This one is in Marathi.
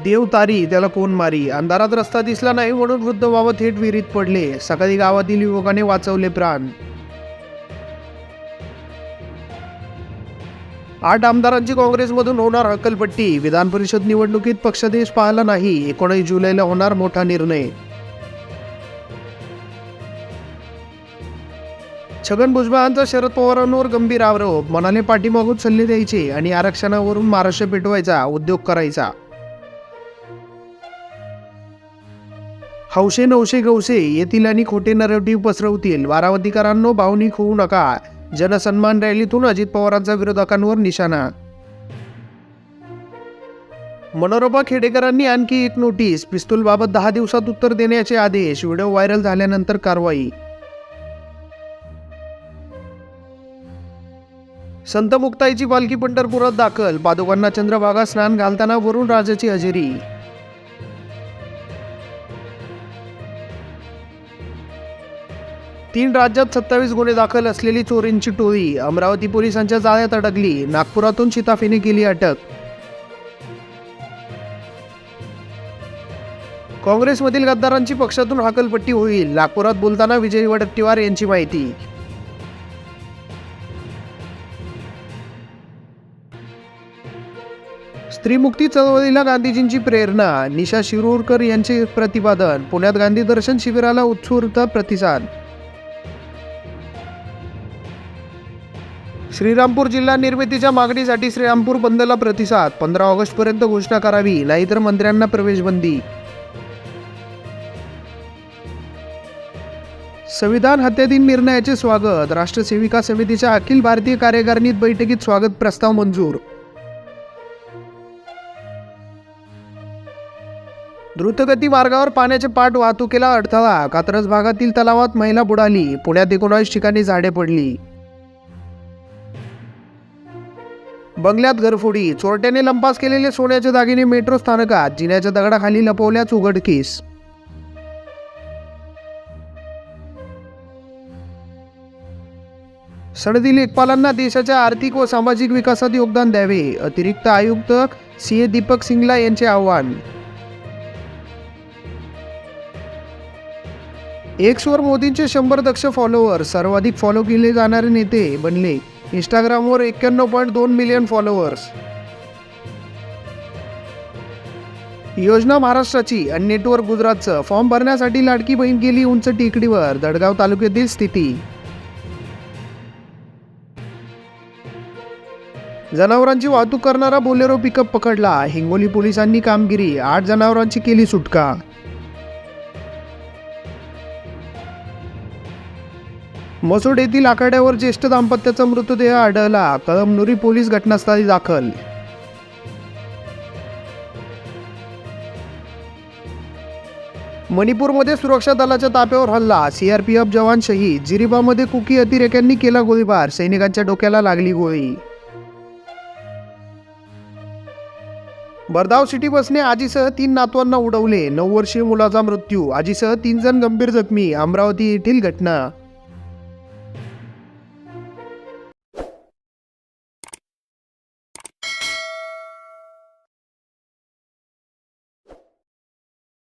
देव तारी त्याला कोण मारी. अंधारात रस्ता दिसला नाही म्हणून वृद्ध बाबा थेट विहिरीत पडले. सकाळी गावातील युवकाने वाचवले प्राण. 8 आमदारांची काँग्रेसमधून होणार हकलपट्टी. विधान परिषद निवडणुकीत पक्षादेश पाहिला नाही. 19 जुलैला होणार मोठा निर्णय. छगन भुजबळांचा शरद पवारांवर गंभीर आरोप. म्हणाले पाठीमागून सल्ले द्यायचे आणि आरक्षणावरून महाराष्ट्र पेटवायचा उद्योग करायचा. हौशे नवशे गवसे येतील आणि खोटे नरेटिव्ह पसरवतील. बारामतीकरांनो भावनिक होऊ नका. जनसन्मान रॅलीतून अजित पवारांचा विरोधकांवर निशाणा. मनोरमा खेडेकरांनी आणखी एक नोटीस. पिस्तूलबाबत 10 दिवसात उत्तर देण्याचे आदेश. व्हिडिओ व्हायरल झाल्यानंतर कारवाई. संत मुक्ताईची पालखी पंढरपुरात दाखल. पादुकांना चंद्रभागा स्नान घालताना वरुण राजाची हजेरी. तीन राज्यात 27 गुन्हे दाखल असलेली चोरींची टोळी अमरावती पोलिसांच्या जाळ्यात अडकली. नागपुरातून शिताफीने केली अटक. काँग्रेसमधील गद्दारांची पक्षातून हकलपट्टी होईल. नागपुरात बोलताना विजय वडेट्टीवार यांची माहिती. स्त्रीमुक्ती चळवळीला गांधीजींची प्रेरणा. निशा शिरूरकर यांचे प्रतिपादन. पुण्यात गांधी दर्शन शिबिराला उत्स्फूर्त प्रतिसाद. श्रीरामपूर जिल्हा निर्मितीच्या मागणीसाठी श्रीरामपूर बंदला प्रतिसाद. 15 ऑगस्टपर्यंत घोषणा करावी, नाहीतर मंत्र्यांना प्रवेशबंदी. संविधान हत्यादीन निर्णयाचे स्वागत. राष्ट्रसेविका समितीच्या अखिल भारतीय कार्यकारिणीत बैठकीत स्वागत प्रस्ताव मंजूर. द्रुतगती मार्गावर पाण्याच्या पाठ वाहतुकीला अडथळा. कात्रज भागातील तलावात महिला बुडाली. पुण्यात 19 ठिकाणी झाडे पडली. बंगल्यात घरफोडी. चोरट्याने लंपास केलेले सोन्याचे दागिने मेट्रो स्थानकात. जिन्याच्या दगडाखाली लपवल्याच उघडकीस. सनदी लेखपालांना देशाच्या आर्थिक व सामाजिक विकासात योगदान द्यावे. अतिरिक्त आयुक्त CA दीपक सिंगला यांचे आवाहन. एक्सवर मोदींचे 100 दक्ष फॉलोअर. सर्वाधिक फॉलो केले जाणारे नेते बनले. इंस्टाग्रामवर 91.2 मिलियन फॉलोअर्स. योजना महाराष्ट्राची आणि नेटवर्क गुजरातचं. फॉर्म भरण्यासाठी लाडकी बहीण गेली उंच टेकडीवर. दडगाव तालुक्यातील स्थिती. जनावरांची वाहतूक करणारा बोलेरो पिकअप पकडला. हिंगोली पोलिसांनी कामगिरी. 8 जनावरांची केली सुटका. मसोड येथील आखाड्यावर ज्येष्ठ दाम्पत्याचा मृतदेह आढळला. कळमनुरी पोलीस घटनास्थळी दाखल. मणिपूरमध्ये सुरक्षा दलाच्या ताफ्यावर हल्ला. CRPF जवान शहीद. जिरिबामध्ये कुकी अतिरेक्यांनी केला गोळीबार. सैनिकांच्या डोक्याला लागली गोळी. भरधाव सिटी बसने आजीसह 3 नातवांना उडवले. 9 वर्षीय मुलाचा मृत्यू. आजीसह 3 जण गंभीर जखमी. अमरावती येथील घटना.